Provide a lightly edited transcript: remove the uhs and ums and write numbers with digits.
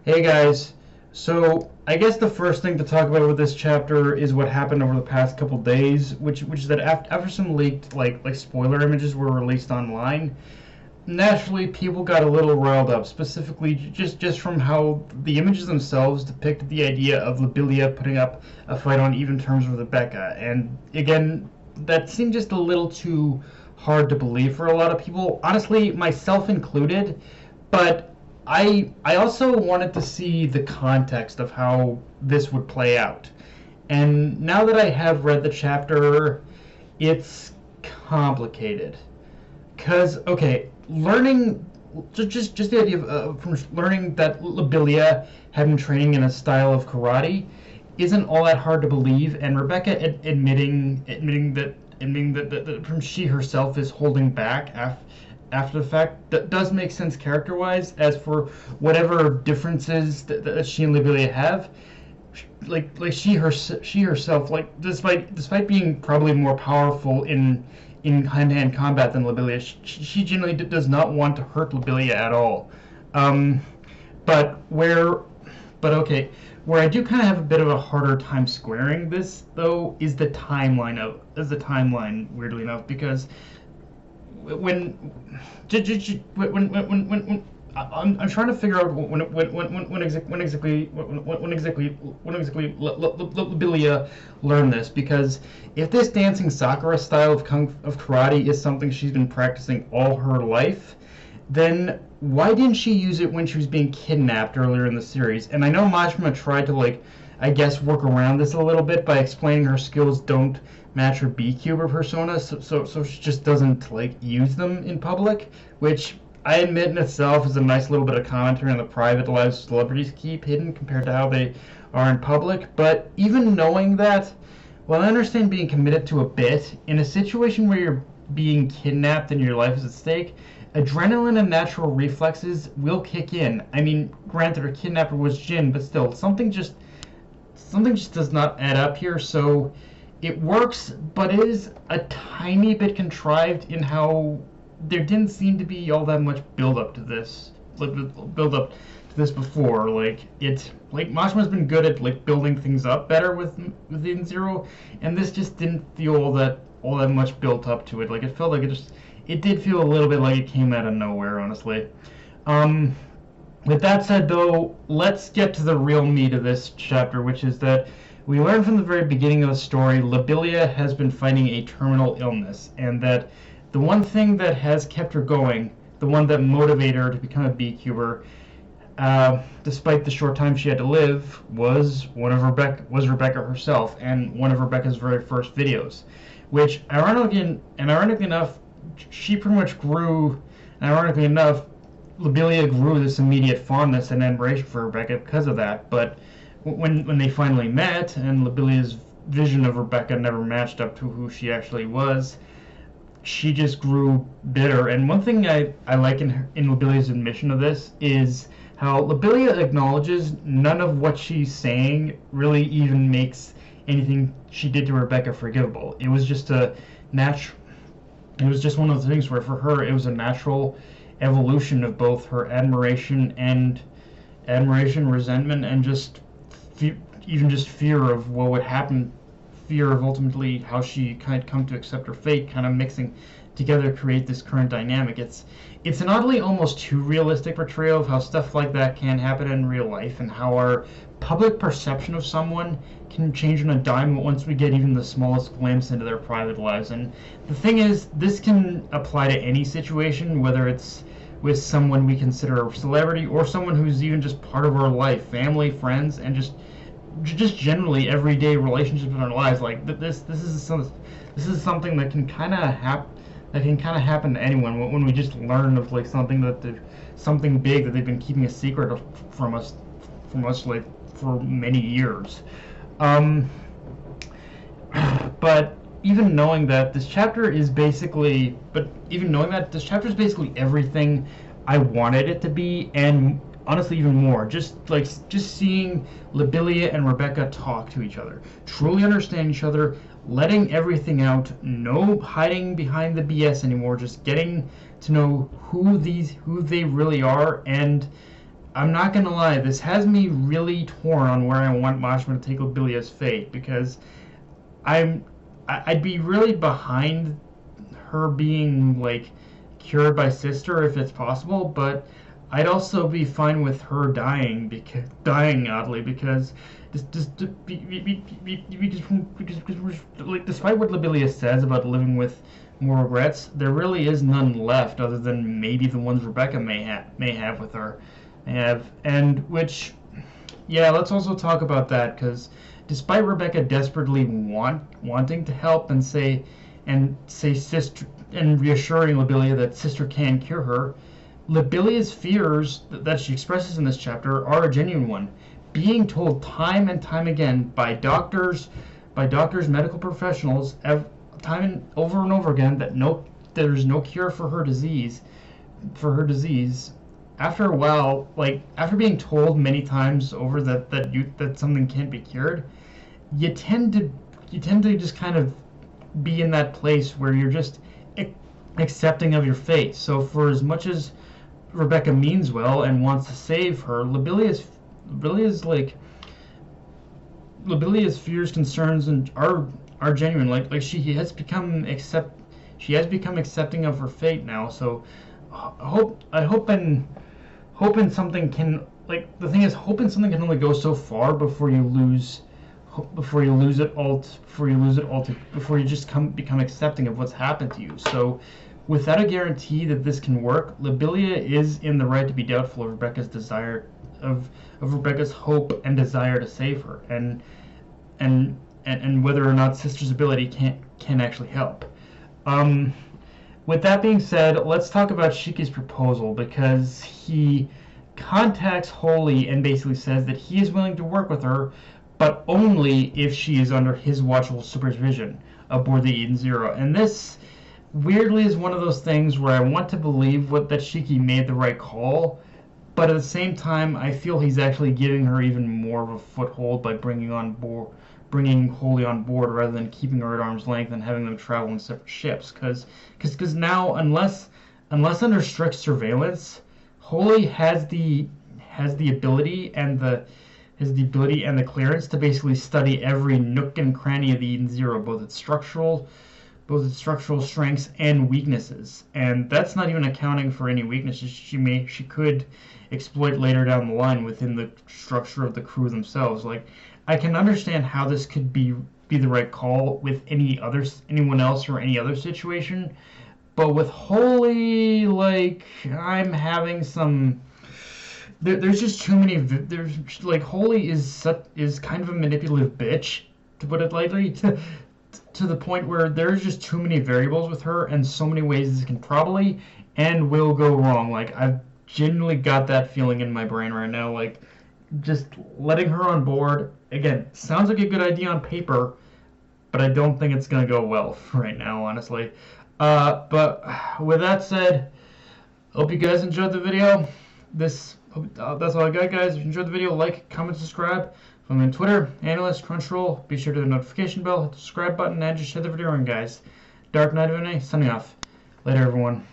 Hey guys, so I guess the first thing to talk about with this chapter is what happened over the past couple days, which is that after some leaked like spoiler images were released online, naturally people got a little riled up, specifically just from how the images themselves depicted the idea of Labilia putting up a fight on even terms with Rebecca, and again, that seemed just a little too hard to believe for a lot of people, honestly, myself included. But I also wanted to see the context of how this would play out. And now that I have read the chapter, it's complicated. Cause okay, learning just the idea of from learning that Labilia had been training in a style of karate isn't all that hard to believe, and Rebecca admitting that from she herself is holding back after the fact, that does make sense character wise. As for whatever differences that she and Labilia have, like she herself, like despite being probably more powerful in hand-to-hand combat than Labilia, she generally does not want to hurt Labilia at all. Um, but where, but okay, where I do kind of have a bit of a harder time squaring this though is the timeline, weirdly enough, because when when I'm trying to figure out when exactly Labilia learned this, because if this dancing Sakura style of karate is something she's been practicing all her life, then why didn't she use it when she was being kidnapped earlier in the series? And I know Majima tried to, I guess, work around this a little bit by explaining her skills don't match her B-Cuber persona, so she just doesn't use them in public, which I admit in itself is a nice little bit of commentary on the private lives celebrities keep hidden compared to how they are in public. But even knowing that, while I understand being committed to a bit, in a situation where you're being kidnapped and your life is at stake, adrenaline and natural reflexes will kick in. I mean, granted, her kidnapper was Jin, but still, something just does not add up here. So it works, but it is a tiny bit contrived in how there didn't seem to be all that much build up to this, before. Majima's been good at building things up better within Zero, and this just didn't feel all that much built up to it. It felt like it did feel a little bit like it came out of nowhere, honestly. Um, with that said, though, let's get to the real meat of this chapter, which is that we learn from the very beginning of the story Labilia has been fighting a terminal illness, and that the one thing that has kept her going, the one that motivated her to become a B-Cuber, despite the short time she had to live, was Rebecca herself, and one of Rebecca's very first videos, which, ironically enough, she pretty much grew, and ironically enough, Labilia grew this immediate fondness and admiration for Rebecca because of that. But when they finally met, and Labilia's vision of Rebecca never matched up to who she actually was, she just grew bitter. And one thing I like in Labilia's admission of this is how Labilia acknowledges none of what she's saying really even makes anything she did to Rebecca forgivable. It was just it was just one of those things where for her it was a natural evolution of both her admiration, resentment, and even just fear of what would happen, fear of ultimately how she kind of come to accept her fate, kind of mixing together to create this current dynamic. It's an oddly almost too realistic portrayal of how stuff like that can happen in real life, and how our public perception of someone can change on a dime once we get even the smallest glimpse into their private lives. And the thing is, this can apply to any situation, whether it's with someone we consider a celebrity or someone who's even just part of our life, family, friends, and just generally everyday relationships in our lives. This is something that can kind of happen to anyone when we just learn of something big that they've been keeping a secret from us for many years. Um, but even knowing that this chapter is basically everything I wanted it to be, and honestly even more. Just seeing Labilia and Rebecca talk to each other, truly understand each other, letting everything out, no hiding behind the BS anymore, just getting to know who they really are, and I'm not gonna lie, this has me really torn on where I want Mashima to take Labilia's fate, because I'm I'd be really behind her being like cured by Sister if it's possible, but I'd also be fine with her dying oddly, because like, despite what Labilia says about living with more regrets, there really is none left other than maybe the ones Rebecca may have with her, and which, yeah, let's also talk about that, because despite Rebecca desperately wanting to help and say sister and reassuring Labilia that Sister can cure her, Labilia's fears that she expresses in this chapter are a genuine one. Being told time and time again by doctors, medical professionals, time and over again that there's no cure for her disease. After a while, like after being told many times over that something can't be cured, you tend to just kind of be in that place where you're just accepting of your fate. So for as much as Rebecca means well and wants to save her, Labilia's fears, concerns, and are genuine. Like she has become accepting of her fate now. So hoping something can, like, the thing is, hoping something can only go so far before you lose it all, before you just become accepting of what's happened to you. So without a guarantee that this can work, Labilia is in the right to be doubtful of Rebecca's hope and desire to save her, and whether or not Sister's ability can actually help. With that being said, let's talk about Shiki's proposal, because he contacts Holy and basically says that he is willing to work with her, but only if she is under his watchful supervision aboard the Eden Zero. And this weirdly is one of those things where I want to believe that Shiki made the right call, but at the same time I feel he's actually giving her even more of a foothold by bringing Holy on board rather than keeping her at arm's length and having them travel in separate ships. Because now, unless under strict surveillance, Holy has the ability and the clearance to basically study every nook and cranny of the Eden Zero, both its structural strengths and weaknesses. And that's not even accounting for any weaknesses she could exploit later down the line within the structure of the crew themselves. Like, I can understand how this could be the right call with anyone else or any other situation, but with Holy, like, I'm having some. There's just too many. There's like, Holy is kind of a manipulative bitch, to put it lightly, to the point where there's just too many variables with her and so many ways this can probably and will go wrong. Like, I've genuinely got that feeling in my brain right now. Like, just letting her on board, again, sounds like a good idea on paper, but I don't think it's going to go well right now, honestly. But with that said, hope you guys enjoyed the video. That's all I got, guys. If you enjoyed the video, like, comment, subscribe. Follow me on Twitter, Analyst, Crunchyroll. Be sure to hit the notification bell, hit the subscribe button, and just share the video around, guys. Dark Knight of NA, signing off. Later, everyone.